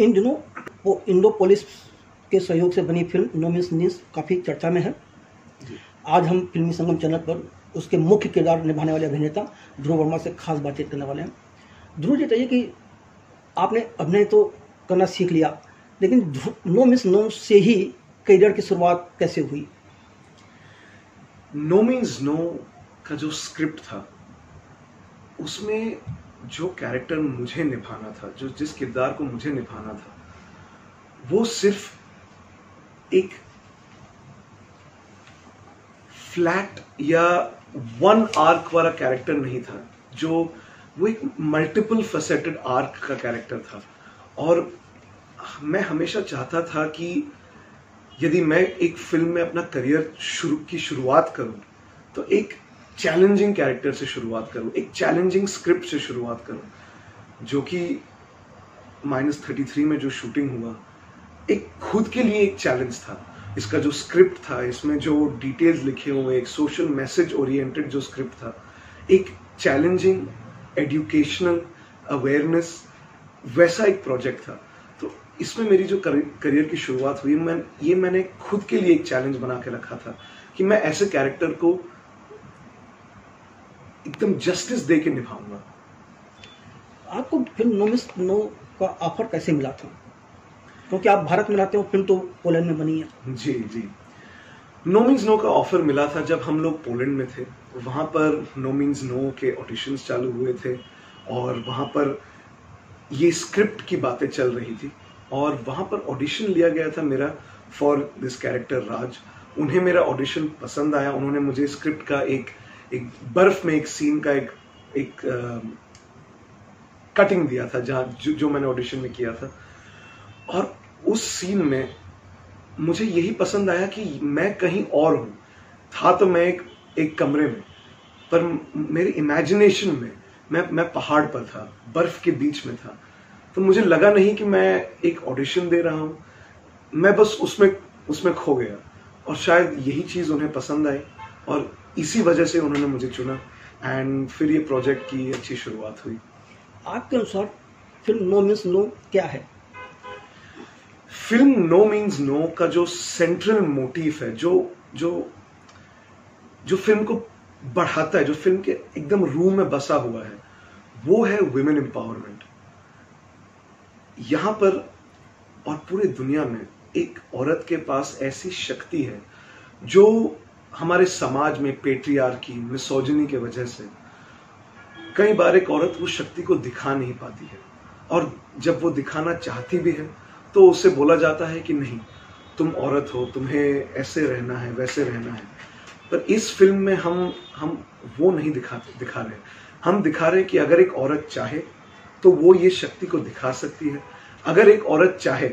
इन दिनों वो Indo police के सहयोग से बनी फिल्म नो मीन्स नो काफ़ी चर्चा में है। आज हम फिल्मी संगम चैनल पर उसके मुख्य किरदार निभाने वाले अभिनेता ध्रुव वर्मा से खास बातचीत करने वाले हैं। ध्रुव जी, बताइए कि आपने अभिनय तो करना सीख लिया, लेकिन नो मीन्स नो से ही करियर की शुरुआत कैसे हुई? नो मीन्स नो का जो स्क्रिप्ट था, उसमें जो कैरेक्टर मुझे निभाना था, जो जिस किरदार को मुझे निभाना था, वो सिर्फ एक फ्लैट या वन आर्क वाला कैरेक्टर नहीं था, जो वो एक मल्टीपल फेसेटेड आर्क का कैरेक्टर था। और मैं हमेशा चाहता था कि यदि मैं एक फिल्म में अपना करियर की शुरुआत करूं, तो एक चैलेंजिंग कैरेक्टर से शुरुआत करूं, एक चैलेंजिंग स्क्रिप्ट से शुरुआत करूं, जो कि -33 में जो शूटिंग हुआ, एक खुद के लिए एक चैलेंज था। इसका जो स्क्रिप्ट था, इसमें जो डिटेल्स लिखे हुए, एक सोशल मैसेज ओरिएंटेड जो स्क्रिप्ट था, एक चैलेंजिंग एजुकेशनल अवेयरनेस, वैसा एक प्रोजेक्ट था। तो इसमें मेरी जो करियर की शुरुआत हुई, मैंने खुद के लिए एक चैलेंज बना के रखा था कि मैं ऐसे कैरेक्टर को एकदम जस्टिस दे के निभाऊंगा। आपको फिल्म नो मीन्स नो का ऑफर कैसे मिला था? क्योंकि आप भारत में रहते हो, फिल्म तो पोलैंड में बनी है। जी जी, नो मीन्स नो का ऑफर मिला था जब हम लोग पोलैंड में थे। वहां पर नो मीन्स नो के ऑडिशंस चालू हुए थे और वहां पर ये स्क्रिप्ट की बातें चल रही थी और वहां पर ऑडिशन लिया गया था मेरा फॉर दिस कैरेक्टर राज। उन्हें मेरा ऑडिशन पसंद आया। उन्होंने मुझे स्क्रिप्ट का एक बर्फ में एक सीन का एक कटिंग दिया था, जहां जो मैंने ऑडिशन में किया था। और उस सीन में मुझे यही पसंद आया कि मैं कहीं और हूं। था तो मैं एक कमरे में, पर मेरे इमेजिनेशन में मैं पहाड़ पर था, बर्फ के बीच में था। तो मुझे लगा नहीं कि मैं एक ऑडिशन दे रहा हूं, मैं बस उसमें खो गया। और शायद यही चीज उन्हें पसंद आई और इसी वजह से उन्होंने मुझे चुना एंड फिर ये प्रोजेक्ट की अच्छी शुरुआत हुई। आपके अनुसार फिल्म नो मीन्स नो क्या है? फिल्म नो मीन्स नो का जो सेंट्रल मोटिव है, जो फिल्म को बढ़ाता है, जो फिल्म के एकदम रूह में बसा हुआ है, वो है वुमेन एम्पावरमेंट। यहां पर और पूरी दुनिया में एक औरत के पास ऐसी शक्ति है जो हमारे समाज में पेट्रियार्की, मिसोजिनी के वजह से कई बार एक औरत वो शक्ति को दिखा नहीं पाती है। और जब वो दिखाना चाहती भी है तो उसे बोला जाता है कि नहीं, तुम औरत हो, तुम्हें ऐसे रहना है, वैसे रहना है। पर इस फिल्म में हम वो नहीं दिखा रहे। हम दिखा रहे कि अगर एक औरत चाहे तो वो ये शक्ति को दिखा सकती है। अगर एक औरत चाहे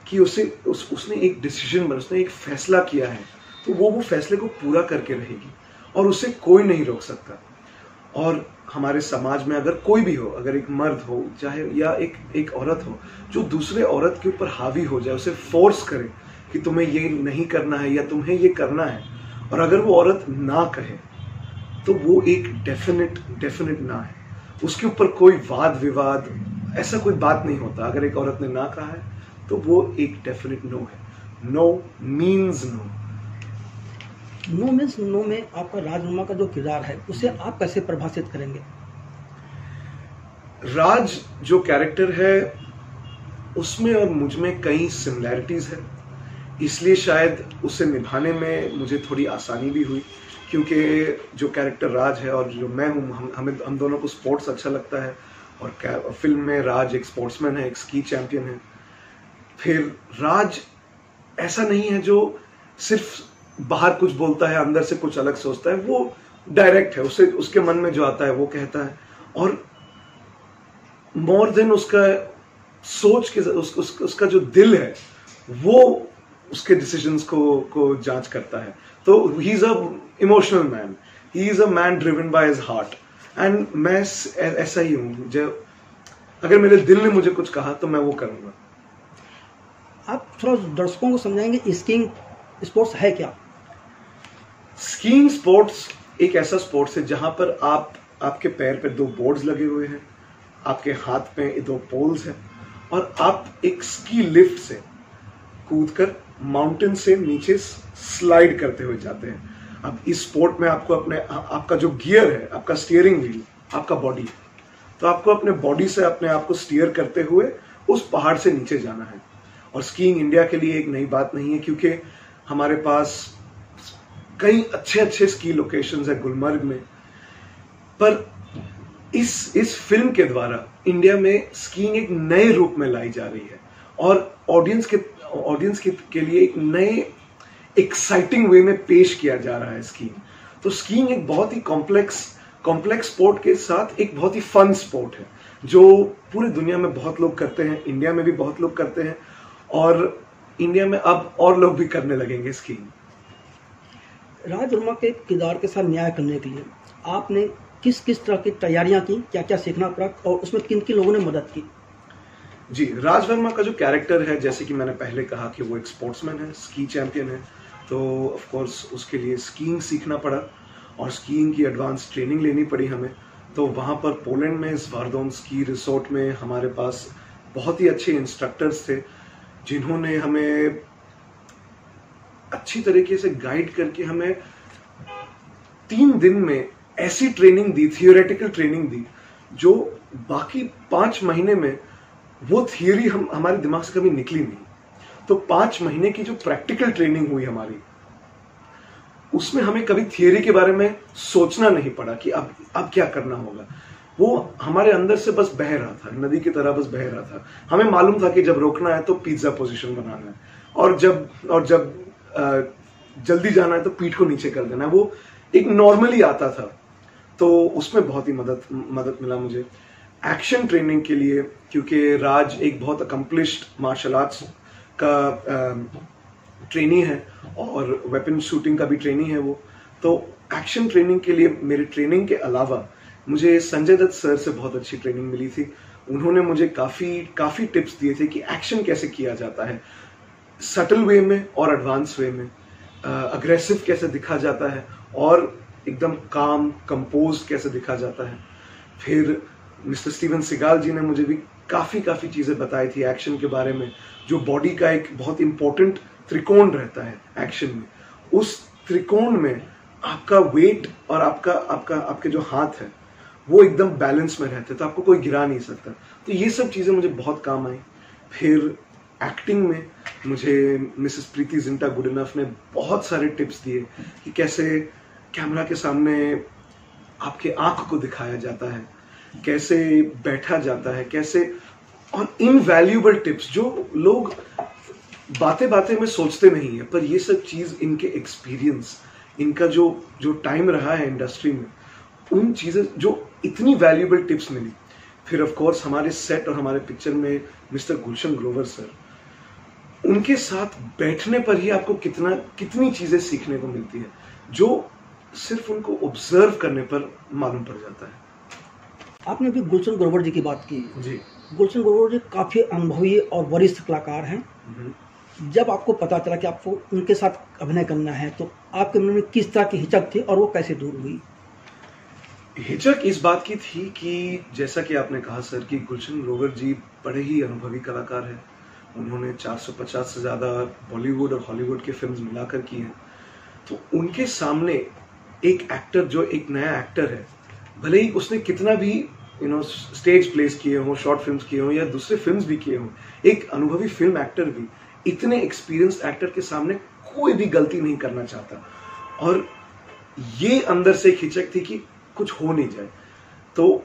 कि उसने एक डिसीजन उसने एक फैसला किया है, तो वो फैसले को पूरा करके रहेगी और उसे कोई नहीं रोक सकता। और हमारे समाज में अगर कोई भी हो, अगर एक मर्द हो चाहे या एक औरत हो, जो दूसरे औरत के ऊपर हावी हो जाए, उसे फोर्स करे कि तुम्हें ये नहीं करना है या तुम्हें ये करना है, और अगर वो औरत ना कहे तो वो एक डेफिनेट ना है। उसके ऊपर कोई वाद विवाद ऐसा कोई बात नहीं होता। अगर एक औरत ने ना कहा है तो वो एक डेफिनेट नो है। No means no. No means no में आपका राज वर्मा का जो किरदार है, उसे आप कैसे परिभाषित करेंगे? राज जो कैरेक्टर है, उसमें और मुझ में कई सिमिलैरिटीज है, इसलिए शायद उसे निभाने में मुझे थोड़ी आसानी भी हुई। क्योंकि जो कैरेक्टर राज है और जो मैं हूँ, हम दोनों को स्पोर्ट्स अच्छा लगता है और फिल्म में राज एक स्पोर्ट्समैन है, एक स्की चैंपियन है। फिर राज ऐसा नहीं है जो सिर्फ बाहर कुछ बोलता है, अंदर से कुछ अलग सोचता है। वो डायरेक्ट है, उसके मन में जो आता है वो कहता है। और मोर देन उसका सोच के उसका जो दिल है, वो उसके डिसीजंस को जांच करता है। तो he is a emotional man, he is a man driven by his heart. And मैं ऐसा ही हूं। जब अगर मेरे दिल ने मुझे कुछ कहा तो मैं वो करूंगा। आप थोड़ा दर्शकों को समझाएंगे स्कीइंग स्पोर्ट्स है क्या? स्कीइंग स्पोर्ट्स एक ऐसा स्पोर्ट्स है जहां पर आपके पैर पे 2 बोर्ड्स लगे हुए हैं, आपके हाथ पे 2 पोल्स हैं और आप एक स्की लिफ्ट से कूदकर माउंटेन से नीचे स्लाइड करते हुए जाते हैं। अब इस स्पोर्ट में आपको आपका जो गियर है, आपका स्टीयरिंग व्हील, आपका बॉडी, तो आपको अपने बॉडी से अपने आप को स्टीयर करते हुए उस पहाड़ से नीचे जाना है। और स्कीइंग इंडिया के लिए एक नई बात नहीं है, क्योंकि हमारे पास कई अच्छे स्की लोकेशंस है गुलमर्ग में, पर इस फिल्म के द्वारा इंडिया में स्कीइंग एक नए रूप में लाई जा रही है और ऑडियंस के लिए एक नए एक्साइटिंग वे में पेश किया जा रहा है स्कीइंग। तो स्कीइंग एक बहुत ही कॉम्प्लेक्स स्पोर्ट के साथ एक बहुत ही फन स्पोर्ट है, जो पूरी दुनिया में बहुत लोग करते हैं, इंडिया में भी बहुत लोग करते हैं और इंडिया में अब और लोग भी करने लगेंगे स्कीइंग। राज वर्मा के किरदार के साथ न्याय करने के लिए आपने किस किस तरह की तैयारियां की, क्या क्या सीखना पड़ा और उसमें किन किन लोगों ने मदद की? जी, राज वर्मा का जो कैरेक्टर है, जैसे कि मैंने पहले कहा कि वो एक स्पोर्ट्समैन है, स्की चैंपियन है, तो ऑफ कोर्स उसके लिए स्कीइंग सीखना पड़ा और स्कीइंग की एडवांस ट्रेनिंग लेनी पड़ी हमें। तो वहाँ पर पोलैंड में स्वारदोन स्की रिसोर्ट में हमारे पास बहुत ही अच्छे इंस्ट्रक्टर्स थे, जिन्होंने हमें अच्छी तरीके से गाइड करके हमें 3 दिन में ऐसी ट्रेनिंग दी, थियोरेटिकल ट्रेनिंग दी, जो बाकी 5 महीने में वो थियरी हमारे दिमाग से कभी निकली नहीं। तो 5 महीने की जो प्रैक्टिकल ट्रेनिंग हुई हमारी, उसमें हमें कभी थियरी के बारे में सोचना नहीं पड़ा कि अब क्या करना होगा। वो हमारे अंदर से बस बह रहा था, नदी की तरह बस बह रहा था। हमें मालूम था कि जब रोकना है तो पिज्जा पोजीशन बनाना है, और जब जल्दी जाना है तो पीठ को नीचे कर देना है। वो एक नॉर्मली आता था, तो उसमें बहुत ही मदद मिला मुझे। एक्शन ट्रेनिंग के लिए, क्योंकि राज एक बहुत अकम्पलिश्ड मार्शल आर्ट्स का ट्रेनी है और वेपन शूटिंग का भी ट्रेनी है वो, तो एक्शन ट्रेनिंग के लिए मेरी ट्रेनिंग के अलावा मुझे संजय दत्त सर से बहुत अच्छी ट्रेनिंग मिली थी। उन्होंने मुझे काफी टिप्स दिए थे कि एक्शन कैसे किया जाता है, सटल वे में और एडवांस वे में, अग्रेसिव कैसे दिखा जाता है और एकदम काम कंपोज कैसे दिखा जाता है। फिर मिस्टर स्टीवन सिगाल जी ने मुझे भी काफी चीजें बताई थी एक्शन के बारे में, जो बॉडी का एक बहुत इंपॉर्टेंट त्रिकोण रहता है एक्शन में। उस त्रिकोण में आपका वेट और आपके जो हाथ है वो एकदम बैलेंस में रहते, तो आपको कोई गिरा नहीं सकता। तो ये सब चीजें मुझे बहुत काम आई। फिर एक्टिंग में मुझे मिसेस प्रीति जिंटा गुडइनफ ने बहुत सारे टिप्स दिए कि कैसे कैमरा के सामने आपके आंख को दिखाया जाता है, कैसे बैठा जाता है, कैसे, और इनवैल्यूएबल टिप्स जो लोग बातें में सोचते नहीं है, पर ये सब चीज इनके एक्सपीरियंस, इनका जो टाइम रहा है इंडस्ट्री में, उन चीजें जो इतनी वैल्यूएबल टिप्स मिली। फिर ऑफ कोर्स हमारे सेट और हमारे पिक्चर में मिस्टर गुलशन ग्रोवर सर, उनके साथ बैठने पर ही आपको कितनी चीजें सीखने को मिलती है, जो सिर्फ उनको ऑब्जर्व करने पर मालूम पड़ जाता है। आपने अभी गुलशन ग्रोवर जी की बात की। जी, गुलशन ग्रोवर जी काफी अनुभवी और वरिष्ठ कलाकार हैं। जब आपको पता चला कि आपको उनके साथ अभिनय करना है, तो आपके मन में किस तरह की हिचक थी और वो कैसे दूर हुई? हिचक इस बात की थी कि जैसा कि आपने कहा सर कि गुलशन ग्रोवर जी बड़े ही अनुभवी कलाकार हैं। उन्होंने 450 से ज्यादा बॉलीवुड और हॉलीवुड के फिल्म्स मिलाकर की हैं। तो उनके सामने एक एक्टर जो एक नया एक्टर है, भले ही उसने कितना भी स्टेज प्लेस किए हों, शॉर्ट फिल्म्स किए हों या दूसरे फिल्म्स भी किए हों, एक अनुभवी फिल्म एक्टर भी इतने एक्सपीरियंस्ड एक्टर के सामने कोई भी गलती नहीं करना चाहता। और ये अंदर से एक हिचक थी कि कुछ हो नहीं जाए। तो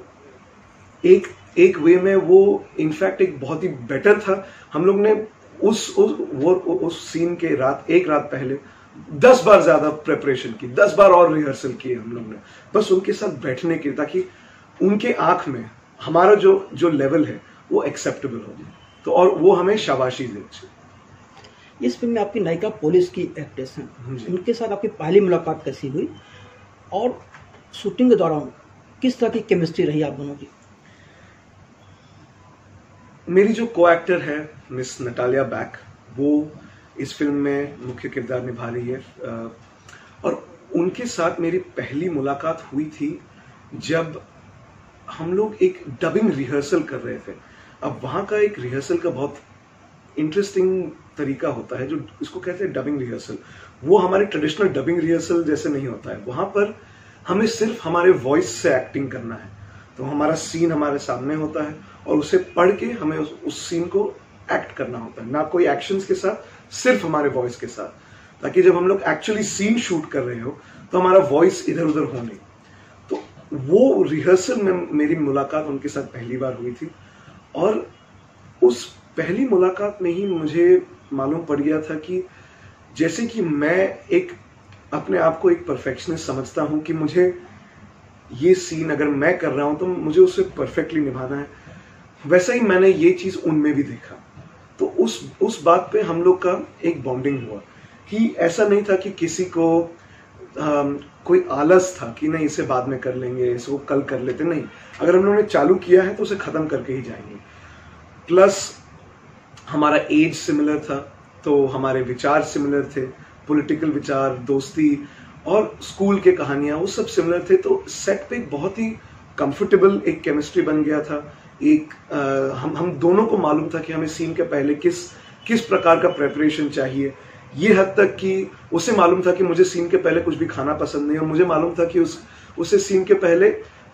एक वे में वो इनफैक्ट एक बहुत ही बेटर था। हम लोग ने उस सीन के एक रात पहले 10 बार ज्यादा प्रिपरेशन की, 10 बार और रिहर्सल किए हम लोग ने, बस उनके साथ बैठने के, ताकि उनके आंख में हमारा जो लेवल है वो एक्सेप्टेबल हो जाए, तो और वो हमें शाबाशी दे। इस फिल्म में आपकी नायिका पुलिस की एक्ट्रेस हैं, उनके साथ आपकी पहली मुलाकात कैसी हुई और शूटिंग के दौरान किस तरह की केमिस्ट्री रही आप दोनों की? मेरी जो को एक्टर है मिस नटालिया बैक, वो इस फिल्म में मुख्य किरदार निभा रही है, और उनके साथ मेरी पहली मुलाकात हुई थी जब हम लोग एक डबिंग रिहर्सल कर रहे थे। अब वहाँ का एक रिहर्सल का बहुत इंटरेस्टिंग तरीका होता है, जो इसको कहते हैं डबिंग रिहर्सल। वो हमारे ट्रेडिशनल डबिंग रिहर्सल जैसे नहीं होता है। वहां पर हमें सिर्फ हमारे वॉइस से एक्टिंग करना है। तो हमारा सीन हमारे सामने होता है और उसे पढ़ के हमें उस सीन को एक्ट करना होता है, ना कोई एक्शंस के साथ, सिर्फ हमारे वॉइस के साथ, ताकि जब हम लोग एक्चुअली सीन शूट कर रहे हो तो हमारा वॉइस इधर उधर हो नहीं। तो वो रिहर्सल में मेरी मुलाकात उनके साथ पहली बार हुई थी और उस पहली मुलाकात में ही मुझे मालूम पड़ गया था कि जैसे कि मैं एक अपने आप को एक परफेक्शनिस्ट समझता हूं कि मुझे ये सीन अगर मैं कर रहा हूं तो मुझे उसे परफेक्टली निभाना है, वैसा ही मैंने ये चीज उनमें भी देखा। तो उस बात पे हम लोग का एक बॉन्डिंग हुआ कि ऐसा नहीं था कि किसी को कोई आलस था कि नहीं इसे बाद में कर लेंगे, इसको कल कर लेते, नहीं। अगर हम लोगों ने चालू किया है तो उसे खत्म करके ही जाएंगे। प्लस हमारा एज सिमिलर था, तो हमारे विचार सिमिलर थे, पॉलिटिकल विचार, दोस्ती और स्कूल के कहानियां, वो सब सिमिलर थे। तो सेट पे एक बहुत ही कंफर्टेबल एक केमिस्ट्री बन गया था। हम दोनों को मालूम था कि हमें सीन के पहले किस प्रकार का प्रेपरेशन चाहिए। ये हद तक कि उसे मालूम था कि मुझे सीन के पहले कुछ भी खाना पसंद नहीं, और मुझे मालूम था कि उसे सीन के पहले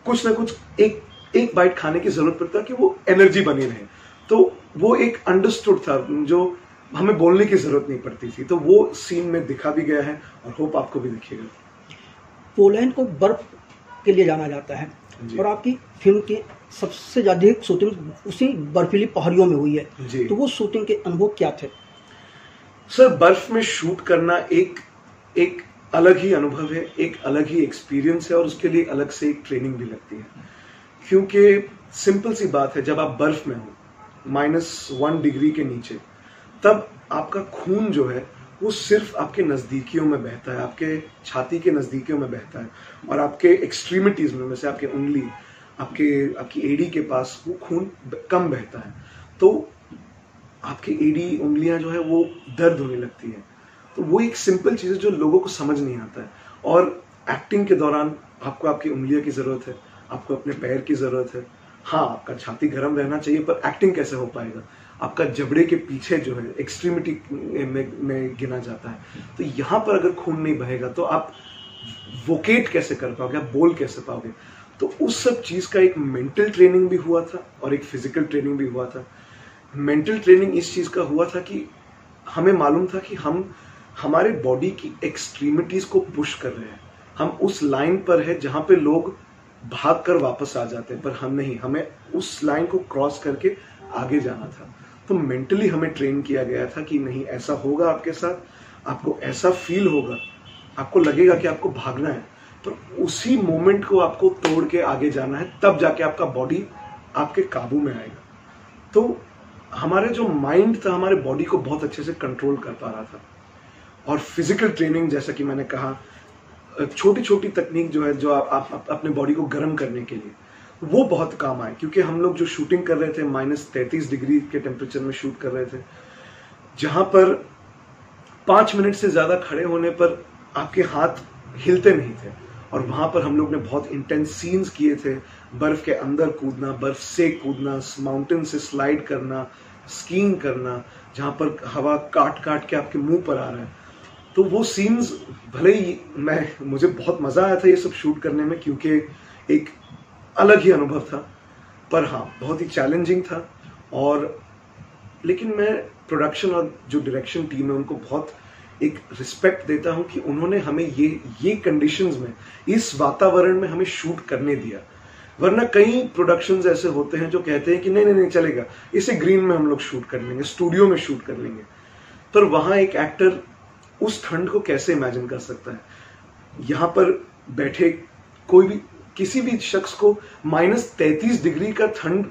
कुछ ना कुछ एक बाइट खाने की जरूरत पड़ता कि वो एनर्जी बनी रहे। तो वो एक अंडरस्टूड था, जो हमें बोलने की जरूरत नहीं पड़ती थी। तो वो सीन में दिखा भी गया है और होप आपको भी दिखेगा। पोलैंड को बर्फ के लिए जाना जाता है और आपकी फिल्म की सबसे ज्यादा शूटिंग उसी बर्फीली पहाड़ियों में हुई है जी। तो वो शूटिंग के अनुभव क्या थे? सर, बर्फ में शूट करना एक अलग ही अनुभव है, एक अलग ही एक्सपीरियंस है और उसके लिए अलग से एक ट्रेनिंग भी लगती है। क्योंकि सिंपल सी बात है, जब आप बर्फ में हो -1 डिग्री के नीचे, तब आपका खून जो है वो सिर्फ आपके नजदीकियों में बहता है, आपके छाती के नजदीकियों में बहता है और आपके एक्सट्रीमिटीज में, जैसे आपके उंगली, आपकी एड़ी के पास वो खून कम बहता है। तो आपकी एड़ी, उंगलियां जो है वो दर्द होने लगती है। तो वो एक सिंपल चीज है जो लोगों को समझ नहीं आता है। और एक्टिंग के दौरान आपको आपकी उंगलियों की जरूरत है, आपको अपने पैर की जरूरत है। हाँ, आपका छाती गर्म रहना चाहिए, पर एक्टिंग कैसे हो पाएगा? आपका जबड़े के पीछे जो है एक्सट्रीमिटी में गिना जाता है। तो यहाँ पर अगर खून नहीं बहेगा तो आप वोकेट कैसे कर पाओगे, आप बोल कैसे पाओगे? तो उस सब चीज का एक मेंटल ट्रेनिंग भी हुआ था और एक फिजिकल ट्रेनिंग भी हुआ था। मेंटल ट्रेनिंग इस चीज का हुआ था कि हमें मालूम था कि हम हमारे बॉडी की एक्सट्रीमिटीज को पुश कर रहे हैं। हम उस लाइन पर है जहां पे लोग भाग कर वापस आ जाते हैं, पर हम नहीं, हमें उस लाइन को क्रॉस करके आगे जाना था। तो मेंटली हमें ट्रेन किया गया था कि नहीं, ऐसा होगा आपके साथ, आपको ऐसा फील होगा, आपको लगेगा कि आपको भागना है, पर उसी मोमेंट को आपको तोड़ के आगे जाना है, तब जाके आपका बॉडी आपके काबू में आएगा। तो हमारे जो माइंड था हमारे बॉडी को बहुत अच्छे से कंट्रोल कर पा रहा था। और फिजिकल ट्रेनिंग, जैसा कि मैंने कहा, छोटी छोटी तकनीक जो है, जो आप अपने बॉडी को गर्म करने के लिए, वो बहुत काम आए। क्योंकि हम लोग जो शूटिंग कर रहे थे -33 डिग्री के टेम्परेचर में शूट कर रहे थे, जहां पर 5 मिनट से ज्यादा खड़े होने पर आपके हाथ हिलते नहीं थे। और वहां पर हम लोग ने बहुत इंटेंस सीन्स किए थे, बर्फ के अंदर कूदना, बर्फ से कूदना, माउंटेन से स्लाइड करना, स्कीइंग करना, जहां पर हवा काट काट के आपके मुंह पर आ रहा है। तो वो सीन्स, भले ही मुझे बहुत मजा आया था ये सब शूट करने में, क्योंकि एक अलग ही अनुभव था, पर हाँ, बहुत ही चैलेंजिंग था। और लेकिन मैं प्रोडक्शन और जो डायरेक्शन टीम है उनको बहुत एक रिस्पेक्ट देता हूं कि उन्होंने हमें ये कंडीशंस में, इस वातावरण में हमें शूट करने दिया। वरना कई प्रोडक्शंस ऐसे होते हैं जो कहते हैं कि नहीं चलेगा, इसे ग्रीन में हम लोग शूट कर लेंगे, स्टूडियो में शूट कर लेंगे। पर वहां एक एक्टर उस ठंड को कैसे इमेजिन कर सकता है? यहां पर बैठे कोई भी, किसी भी शख्स को -33 डिग्री का ठंड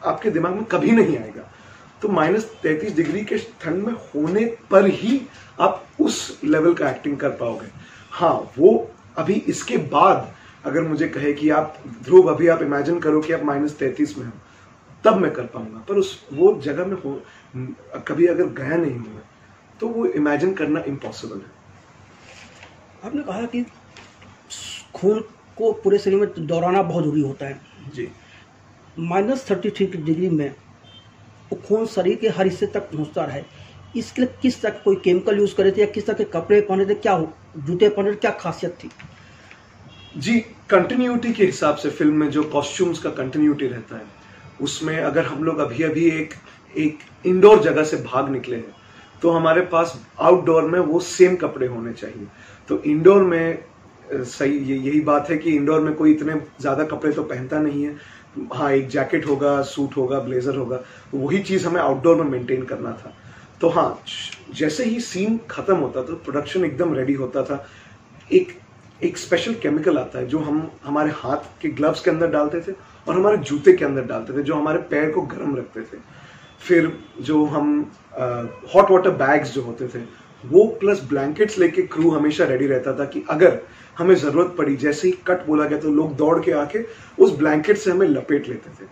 आपके दिमाग में कभी नहीं आएगा। तो -33 डिग्री के ठंड में होने पर ही आप उस लेवल का एक्टिंग कर पाओगे। हाँ, वो अभी इसके बाद अगर मुझे कहे कि आप ध्रुव, अभी आप इमेजिन करो कि आप -33 में हो, तब मैं कर पाऊंगा। पर वो जगह में हो, कभी अगर गया नहीं हूं, तो वो इमेजिन करना इम्पॉसिबल है। आपने कहा कि खून को पूरे शरीर में दौड़ाना बहुत जरूरी होता है जी। -33 डिग्री में वो खून शरीर के हर हिस्से तक पहुंचता रहे, इसके लिए किस तरह कोई केमिकल यूज करे थे या किस तरह के कपड़े पहने थे, क्या जूते पहने थे, क्या खासियत थी? जी, कंटिन्यूटी के हिसाब से फिल्म में जो कॉस्ट्यूम्स का कंटिन्यूटी रहता है, उसमें अगर हम लोग अभी अभी एक इंडोर जगह से भाग निकले हैं तो हमारे पास आउटडोर में वो सेम कपड़े होने चाहिए। तो इंडोर में सही यही बात है कि इंडोर में कोई इतने ज्यादा कपड़े तो पहनता नहीं है। हाँ, एक जैकेट होगा, सूट होगा, ब्लेजर होगा, तो वही चीज हमें आउटडोर में मेंटेन करना था। तो हाँ, जैसे ही सीन खत्म होता था, प्रोडक्शन एकदम रेडी होता था, एक स्पेशल केमिकल आता है जो हम हमारे हाथ के ग्लव्स के अंदर डालते थे और हमारे जूते के अंदर डालते थे, जो हमारे पैर को गर्म रखते थे। फिर जो हम हॉट वाटर बैग्स जो होते थे वो प्लस ब्लैंकेट्स लेके क्रू हमेशा रेडी रहता था कि अगर हमें जरूरत पड़ी, जैसे ही कट बोला गया तो लोग दौड़ के आके उस ब्लैंकेट से हमें लपेट लेते थे।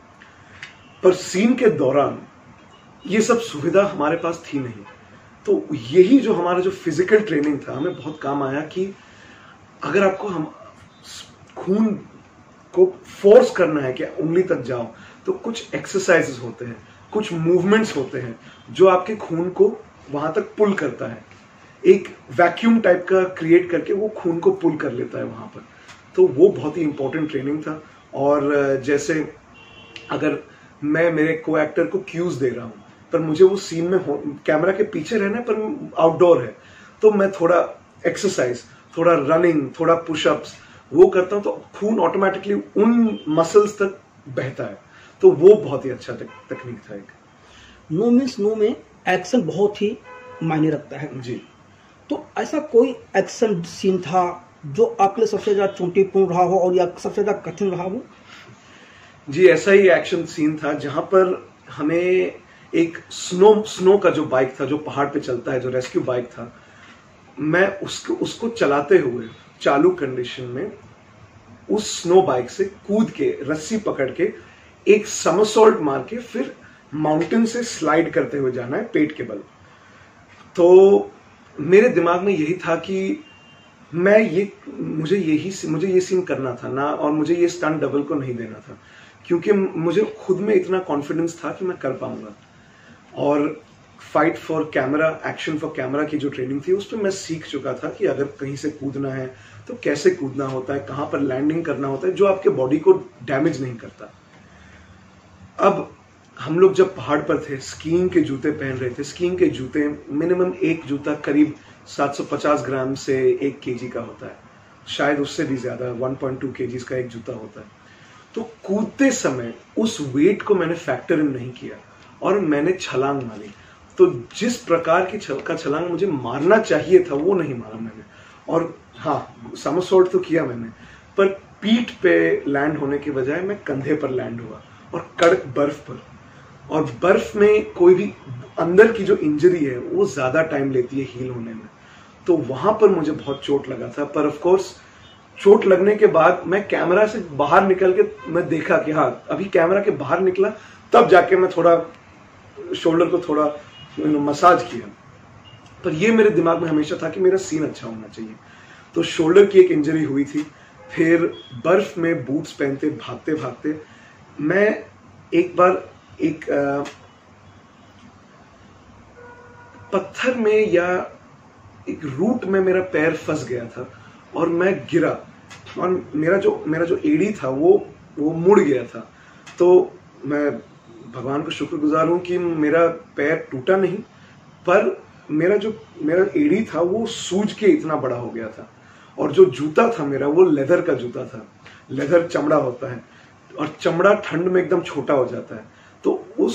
पर सीन के दौरान ये सब सुविधा हमारे पास थी नहीं। तो यही जो हमारा जो फिजिकल ट्रेनिंग था हमें बहुत काम आया कि अगर आपको हम खून को फोर्स करना है कि उंगली तक जाओ, तो कुछ एक्सरसाइजेस होते हैं, कुछ मूवमेंट्स होते हैं जो आपके खून को वहां तक पुल करता है। एक वैक्यूम टाइप का क्रिएट करके वो खून को पुल कर लेता है वहां पर। तो वो बहुत ही इंपॉर्टेंट ट्रेनिंग था। और जैसे अगर मैं मेरे को एक्टर को क्यूज दे रहा हूं पर मुझे वो सीन में कैमरा के पीछे रहना है पर आउटडोर है, तो मैं थोड़ा एक्सरसाइज, थोड़ा रनिंग, थोड़ा पुशअप्स वो करता हूं तो खून ऑटोमेटिकली उन मसल्स तक बहता है। तो वो बहुत ही अच्छा तकनीक था। एक नो मीन्स नो में एक्शन बहुत ही मायने रखता है जी। तो ऐसा कोई एक्शन सीन था जो आपके लिए सबसे ज्यादा चुनौतीपूर्ण रहा हो और या सबसे ज्यादा कठिन रहा हो? जी, ऐसा ही एक्शन सीन था जहां पर हमें एक स्नो का जो बाइक था, जो पहाड़ पे चलता है, जो रेस्क्यू बाइक था, मैं उसको चलाते हुए चालू कंडीशन में उस स्नो बाइक से कूद के रस्सी पकड़ के एक समरसॉल्ट मार के फिर माउंटेन से स्लाइड करते हुए जाना है पेट के बल। तो मेरे दिमाग में यही था कि मुझे ये सीन करना था ना, और मुझे ये स्टंट डबल को नहीं देना था, क्योंकि मुझे खुद में इतना कॉन्फिडेंस था कि मैं कर पाऊंगा। और fight for camera, action for camera की जो ट्रेनिंग थी उस पर मैं सीख चुका था कि अगर कहीं से कूदना है तो कैसे कूदना होता है, कहां पर लैंडिंग करना होता है जो आपके बॉडी को डैमेज नहीं करता। अब हम लोग जब पहाड़ पर थे, स्कीइंग के जूते पहन रहे थे। स्कीइंग के जूते मिनिमम एक जूता करीब 750 ग्राम से 1 केजी का होता है, शायद उससे भी ज्यादा 1.2 केजी का एक जूता होता है। तो कूदते समय उस वेट को मैंने फैक्टर इन नहीं किया और मैंने छलांग मारी। तो जिस प्रकार की छलांग मुझे मारना चाहिए था वो नहीं मारा मैंने। और हाँ, समरसॉल्ट तो किया मैंने, पर पीठ पे लैंड होने के बजाय मैं कंधे पर लैंड हुआ और कड़क बर्फ पर। और बर्फ में कोई भी अंदर की जो इंजरी है वो ज्यादा टाइम लेती है हील होने में। तो वहां पर मुझे बहुत चोट लगा था। पर ऑफ कोर्स चोट लगने के बाद मैं कैमरा से बाहर निकल के मैं देखा कि हाँ, अभी कैमरा के बाहर निकला तब जाके मैं थोड़ा शोल्डर को थोड़ा मसाज किया। पर ये मेरे दिमाग में हमेशा था कि मेरा सीन अच्छा होना चाहिए। तो शोल्डर की एक इंजरी हुई थी। फिर बर्फ में बूट्स पहनते भागते भागते मैं एक बार एक पत्थर में या एक रूट में मेरा पैर फंस गया था और मैं गिरा और मेरा जो एड़ी था वो मुड़ गया था। तो मैं भगवान को शुक्रगुजार हूं कि मेरा पैर टूटा नहीं, पर मेरा एड़ी था वो सूज के इतना बड़ा हो गया था। और जो जूता था मेरा वो लेदर का जूता था। लेदर चमड़ा होता है और चमड़ा ठंड में एकदम छोटा हो जाता है। तो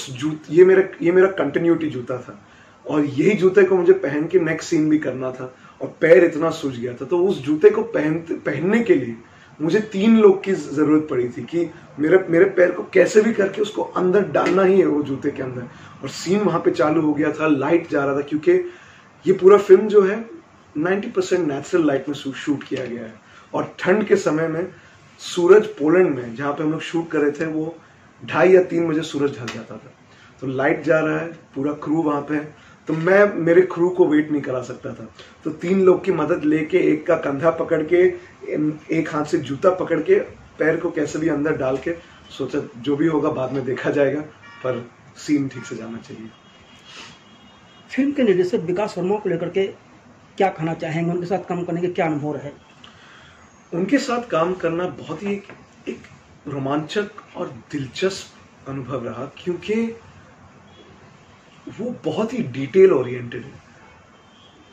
ये मेरा कंटिन्यूटी जूता था और यही जूते को मुझे पहन के नेक्स्ट सीन भी करना था और पैर इतना सूज गया था। तो उस जूते को पहनने के लिए मुझे 3 लोग की जरूरत पड़ी थी कि मेरे पैर को कैसे भी करके उसको अंदर डालना ही है वो जूते के अंदर। और सीन वहां पे चालू हो गया था, लाइट जा रहा था, क्योंकि ये पूरा फिल्म जो है 90% नेचुरल लाइट में शूट किया गया है। और ठंड के समय में सूरज, पोलैंड में जहां पे हम लोग शूट कर रहे थे, वो 2:30 या 3 बजे सूरज ढल जाता था। तो लाइट जा रहा है, पूरा क्रू वहां पे है, तो मैं मेरे क्रू को वेट नहीं करा सकता था। तो 3 लोग की मदद लेके, एक का कंधा पकड़ के, एक हाथ से जूता पकड़ के पैर को कैसे भी अंदर डाल के सोचा जो भी होगा बाद में देखा जाएगा। पर सीन ठीक से जाना चाहिए। फिल्म के निर्देशक विकास वर्मा को लेकर के क्या कहना चाहेंगे, उनके साथ काम करने के क्या अनुभव रहे? उनके साथ काम करना बहुत ही एक रोमांचक और दिलचस्प अनुभव रहा, क्योंकि वो बहुत ही डिटेल ओरिएंटेड है।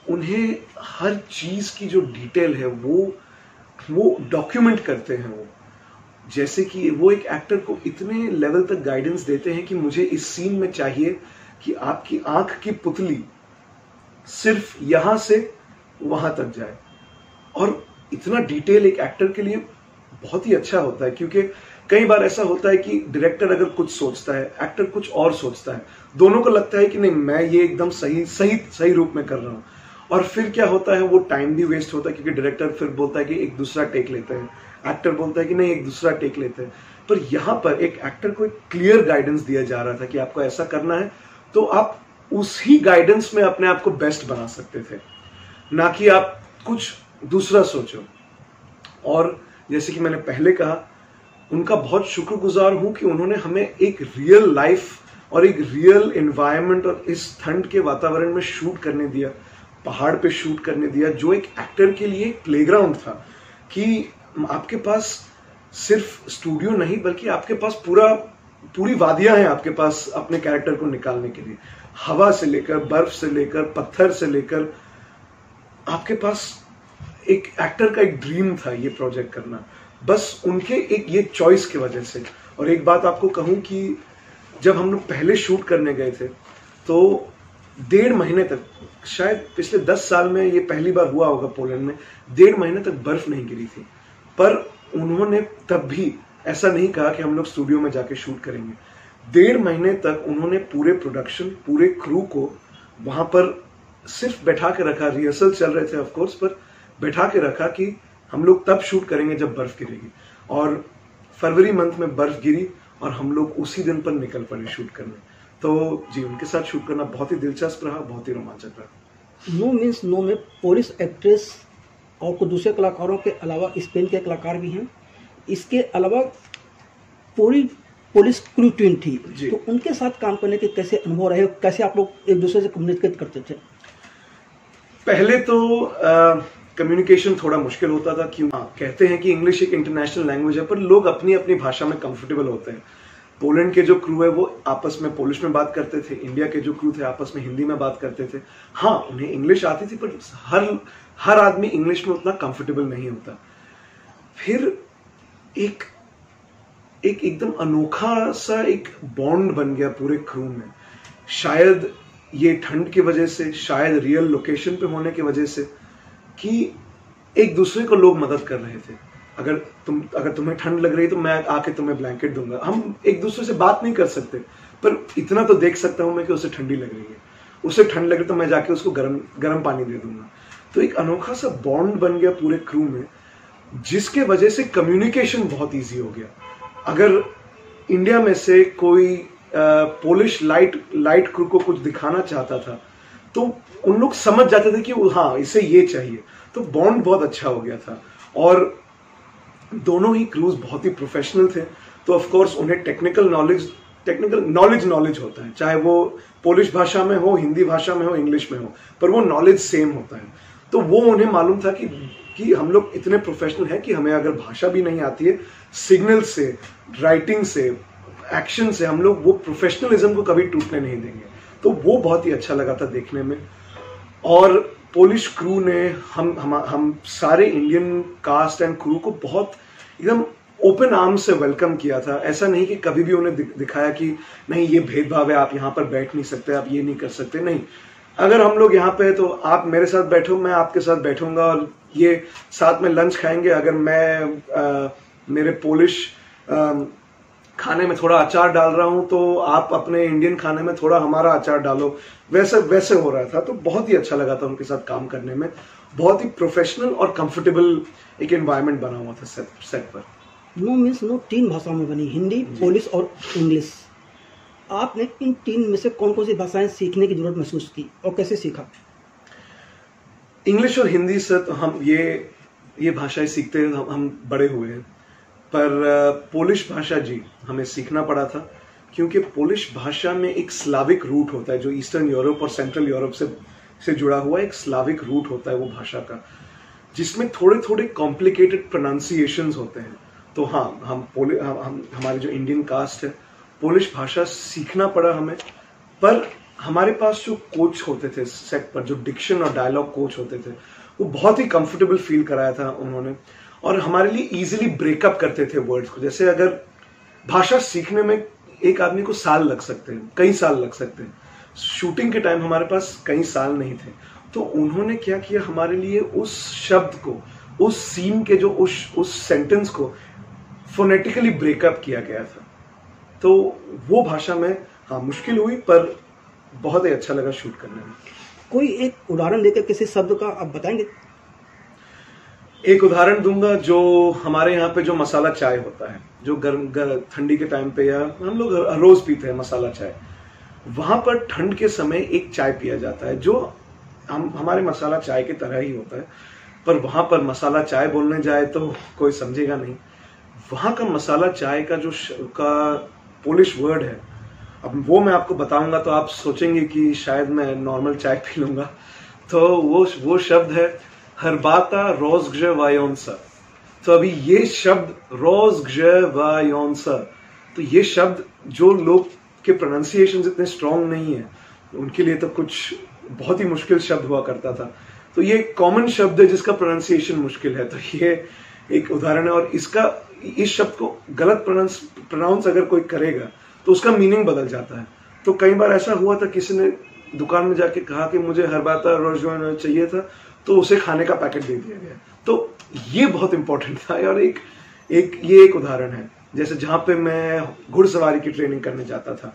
उन्हें हर चीज की जो डिटेल है वो डॉक्यूमेंट करते हैं। वो जैसे कि वो एक एक्टर को इतने लेवल तक गाइडेंस देते हैं कि मुझे इस सीन में चाहिए कि आपकी आंख की पुतली सिर्फ यहां से वहां तक जाए। और इतना डिटेल एक एक्टर के लिए बहुत ही अच्छा होता है, क्योंकि कई बार ऐसा होता है कि डायरेक्टर अगर कुछ सोचता है, एक्टर कुछ और सोचता है, दोनों को लगता है कि नहीं मैं ये एकदम सही रूप में कर रहा हूं, और फिर क्या होता है वो टाइम भी वेस्ट होता है, क्योंकि डायरेक्टर फिर बोलता है कि एक दूसरा टेक लेते हैं, एक्टर बोलता है कि नहीं एक दूसरा टेक लेते हैं। पर यहां पर एक एक्टर को एक क्लियर गाइडेंस दिया जा रहा था कि आपको ऐसा करना है, तो आप उसी गाइडेंस में अपने आप को बेस्ट बना सकते थे, ना कि आप कुछ दूसरा सोचो। और जैसे कि मैंने पहले कहा, उनका बहुत शुक्रगुजार हूं कि उन्होंने हमें एक रियल लाइफ और एक रियल एनवायरनमेंट और इस ठंड के वातावरण में शूट करने दिया, पहाड़ पे शूट करने दिया, जो एक एक्टर के लिए एक प्लेग्राउंड था कि आपके पास सिर्फ स्टूडियो नहीं बल्कि आपके पास पूरी वादियां हैं आपके पास अपने कैरेक्टर को निकालने के लिए। हवा से लेकर, बर्फ से लेकर, पत्थर से लेकर, आपके पास एक एक्टर का एक ड्रीम था ये प्रोजेक्ट करना, बस उनके एक ये चॉइस की वजह से। और एक बात आपको कहूं कि जब हम लोग पहले शूट करने गए थे तो 1.5 महीने तक, शायद पिछले 10 साल में ये पहली बार हुआ होगा पोलैंड में, 1.5 महीने तक बर्फ नहीं गिरी थी। पर उन्होंने तब भी ऐसा नहीं कहा कि हम लोग स्टूडियो में जाके शूट करेंगे। 1.5 महीने तक उन्होंने पूरे प्रोडक्शन, पूरे क्रू को वहां पर सिर्फ बैठा के रखा। रिहर्सल चल रहे थे ऑफ कोर्स, पर बैठा के रखा कि हम लोग तब शूट करेंगे जब बर्फ गिरेगी। और फरवरी मंथ में बर्फ गिरी और हम लोग उसी दिन पर निकल पड़े शूट करने। तो जी, उनके साथ शूट करना बहुत ही दिलचस्प रहा, बहुत ही रोमांचक रहा। नो मीन्स नो में पोलिश एक्ट्रेस और कुछ दूसरे कलाकारों के अलावा स्पेन के कलाकार भी हैं। इसके अलावा पूरी पोलिश क्रू टीम थी, तो उनके साथ काम करने के कैसे अनुभव रहे, कैसे आप लोग एक दूसरे से कम्युनिकेट करते थे? पहले तो कम्युनिकेशन थोड़ा मुश्किल होता था, क्यों कहते हैं कि इंग्लिश एक इंटरनेशनल लैंग्वेज है, पर लोग अपनी अपनी भाषा में कंफर्टेबल होते हैं। पोलैंड के जो क्रू है वो आपस में पोलिश में बात करते थे, इंडिया के जो क्रू थे आपस में हिंदी में बात करते थे। हाँ, उन्हें इंग्लिश आती थी, पर हर आदमी इंग्लिश में उतना कंफर्टेबल नहीं होता। फिर एक एकदम अनोखा सा एक बॉन्ड बन गया पूरे क्रू में। शायद ये ठंड की वजह से, शायद रियल लोकेशन पे होने की वजह से, कि एक दूसरे को लोग मदद कर रहे थे। अगर तुम्हें ठंड लग रही है तो मैं आके तुम्हें ब्लैंकेट दूंगा। हम एक दूसरे से बात नहीं कर सकते, पर इतना तो देख सकता हूं मैं कि उसे ठंडी लग रही है, उसे ठंड लग रही तो मैं जाके उसको गर्म पानी दे दूंगा। तो एक अनोखा सा बॉन्ड बन गया पूरे क्रू में, जिसके वजह से कम्युनिकेशन बहुत ईजी हो गया। अगर इंडिया में से कोई पोलिश लाइट क्रू को कुछ दिखाना चाहता था तो उन लोग समझ जाते थे कि हाँ, इसे ये चाहिए। तो बॉन्ड बहुत अच्छा हो गया था। और दोनों ही क्रूज बहुत ही प्रोफेशनल थे, तो ऑफ कोर्स उन्हें टेक्निकल नॉलेज होता है, चाहे वो पोलिश भाषा में हो, हिंदी भाषा में हो, इंग्लिश में हो, पर वो नॉलेज सेम होता है। तो वो उन्हें मालूम था कि हम लोग इतने प्रोफेशनल हैं कि हमें अगर भाषा भी नहीं आती है, सिग्नल से, राइटिंग से, एक्शन से हम लोग वो प्रोफेशनलिज्म को कभी टूटने नहीं देंगे। तो वो बहुत ही अच्छा लगा था देखने में। और पोलिश क्रू ने हम सारे इंडियन कास्ट एंड क्रू को बहुत एकदम ओपन आर्म से वेलकम किया था। ऐसा नहीं कि कभी भी उन्हें दिखाया कि नहीं ये भेदभाव है, आप यहाँ पर बैठ नहीं सकते, आप ये नहीं कर सकते। नहीं, अगर हम लोग यहाँ पे है तो आप मेरे साथ बैठो, मैं आपके साथ बैठूंगा और ये साथ में लंच खाएंगे। अगर मैं मेरे पोलिश खाने में थोड़ा अचार डाल रहा हूं तो आप अपने इंडियन खाने में थोड़ा हमारा अचार डालो, वैसे हो रहा था। तो बहुत ही अच्छा लगा था उनके साथ काम करने में। बहुत ही प्रोफेशनल और कंफर्टेबल एक एनवायरनमेंट बना हुआ था सेट पर। नो मीन्स नो 3 भाषाओं में बनी, हिंदी, पोलिश और इंग्लिश। आपने इन 3 में से कौन कौन सी भाषाएं सीखने की जरूरत महसूस की और कैसे सीखा? इंग्लिश और हिंदी से तो हम ये भाषाएं सीखते हम बड़े हुए हैं, पर पोलिश भाषा जी हमें सीखना पड़ा था, क्योंकि पोलिश भाषा में एक स्लाविक रूट होता है, जो ईस्टर्न यूरोप और सेंट्रल यूरोप से जुड़ा हुआ एक स्लाविक रूट होता है वो भाषा का, जिसमें थोड़े थोड़े कॉम्प्लिकेटेड प्रोनाउंसिएशंस होते हैं। तो हाँ, हमारे जो इंडियन कास्ट है, पोलिश भाषा सीखना पड़ा हमें, पर हमारे पास जो कोच होते थे सेट पर, जो डिक्शन और डायलॉग कोच होते थे, वो बहुत ही कंफर्टेबल फील कराया था उन्होंने, और हमारे लिए इजीली ब्रेकअप करते थे वर्ड्स को। जैसे अगर भाषा सीखने में एक आदमी को साल लग सकते हैं, कई साल लग सकते हैं, शूटिंग के टाइम हमारे पास कई साल नहीं थे, तो उन्होंने क्या किया, हमारे लिए उस शब्द को, उस सीन के जो उस सेंटेंस को फोनेटिकली ब्रेकअप किया गया था। तो वो भाषा में हाँ मुश्किल हुई, पर बहुत ही अच्छा लगा शूट करने में। कोई एक उदाहरण देकर किसी शब्द का आप बताएंगे? एक उदाहरण दूंगा, जो हमारे यहाँ पे जो मसाला चाय होता है, जो गर्म ठंडी के टाइम पे, या हम लोग रोज पीते हैं मसाला चाय, वहां पर ठंड के समय एक चाय पिया जाता है जो हमारे मसाला चाय की तरह ही होता है, पर वहां पर मसाला चाय बोलने जाए तो कोई समझेगा नहीं। वहां का मसाला चाय का जो पोलिश वर्ड है, अब वो मैं आपको बताऊंगा तो आप सोचेंगे कि शायद मैं नॉर्मल चाय पी लूंगा। तो वो शब्द है हर्बाता रोज़ग्ज़वायोंसा। तो अभी ये शब्द रोज़ग्ज़वायोंसा, तो ये शब्द जो लोग के प्रोनाउंसिएशन इतने स्ट्रांग नहीं है, उनके लिए तो कुछ बहुत ही मुश्किल शब्द हुआ करता था। तो ये कॉमन शब्द है जिसका प्रोनाउंसिएशन मुश्किल है, तो ये एक उदाहरण है। और इस शब्द को गलत प्रोनाउंस अगर कोई करेगा तो उसका मीनिंग बदल जाता है। तो कई बार ऐसा हुआ था, किसी ने दुकान में जाके कहा कि मुझे हर्बाता रोज़ग्ज़वायोंसा चाहिए था, तो उसे खाने का पैकेट दे दिया गया। तो ये बहुत इंपॉर्टेंट था। और ये एक उदाहरण है, जैसे जहां पे मैं घुड़सवारी की ट्रेनिंग करने जाता था,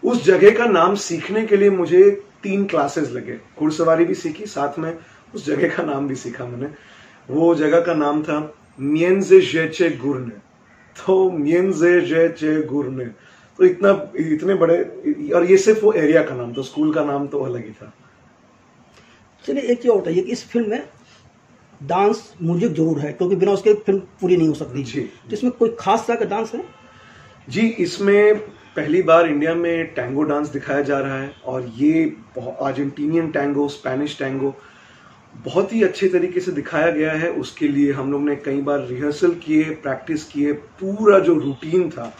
उस जगह का नाम सीखने के लिए मुझे 3 क्लासेस लगे। घुड़सवारी भी सीखी, साथ में उस जगह का नाम भी सीखा मैंने। वो जगह का नाम था मिएंज़ेज़ेचे गुर्ने। तो मिएंज़ेज़ेचे गुर्ने, तो इतने बड़े, और ये सिर्फ वो एरिया का नाम, तो स्कूल का नाम तो अलग ही था। चलिए एक चीज और बताइए कि इस फिल्म में डांस म्यूजिक जरूर है, क्योंकि बिना उसके फिल्म पूरी नहीं हो सकती जी। तो इसमें कोई खास तरह का डांस है? जी, इसमें पहली बार इंडिया में टैंगो डांस दिखाया जा रहा है, और ये अर्जेंटीनियन टैंगो, स्पेनिश टैंगो बहुत ही अच्छे तरीके से दिखाया गया है। उसके लिए हम लोग ने कई बार रिहर्सल किए, प्रैक्टिस किए, पूरा जो रूटीन था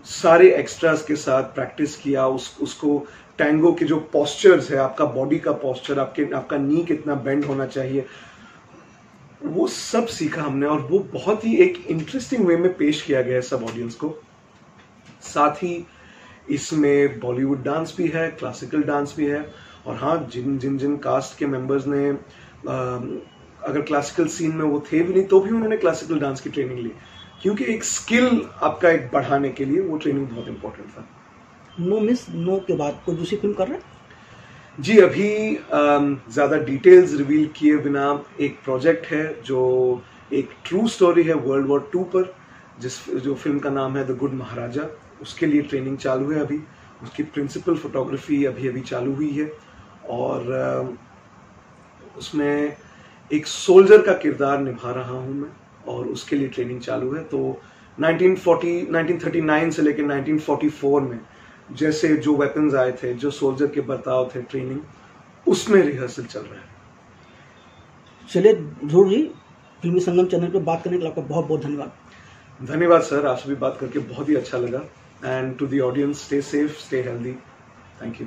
सारे एक्स्ट्रास के साथ प्रैक्टिस किया। उसको टैंगो के जो पोस्चर्स है, आपका बॉडी का पोस्चर, आपका नी कितना बेंड होना चाहिए, वो सब सीखा हमने, और वो बहुत ही एक इंटरेस्टिंग वे में पेश किया गया है सब ऑडियंस को। साथ ही इसमें बॉलीवुड डांस भी है, क्लासिकल डांस भी है, और हाँ, जिन कास्ट के मेंबर्स ने अगर क्लासिकल सीन में वो थे भी नहीं तो भी उन्होंने क्लासिकल डांस की ट्रेनिंग ली, क्योंकि एक स्किल आपका एक बढ़ाने के लिए वो ट्रेनिंग बहुत इंपॉर्टेंट था। नो मिस नो के बाद कोई दूसरी फिल्म कर रहे हैं? जी, अभी ज्यादा डिटेल्स रिवील किए बिना एक प्रोजेक्ट है जो एक ट्रू स्टोरी है वर्ल्ड वॉर 2 पर, जो फिल्म का नाम है द गुड महाराजा। उसके लिए ट्रेनिंग चालू है अभी, उसकी प्रिंसिपल फोटोग्राफी अभी चालू हुई है, और उसमें एक सोल्जर का किरदार निभा रहा हूं मैं, और उसके लिए ट्रेनिंग चालू है। तो 1939 से लेकर 1944 में जैसे जो वेपन्स आए थे, जो सोल्जर के बर्ताव थे, ट्रेनिंग, उसमें रिहर्सल चल रहा है। चलिए ध्रुव जी, फिल्मी संगम चैनल पर बात करने के लिए आपका बहुत बहुत धन्यवाद। धन्यवाद सर, आपसे भी बात करके बहुत ही अच्छा लगा। And to the audience, stay safe, stay healthy. Thank you.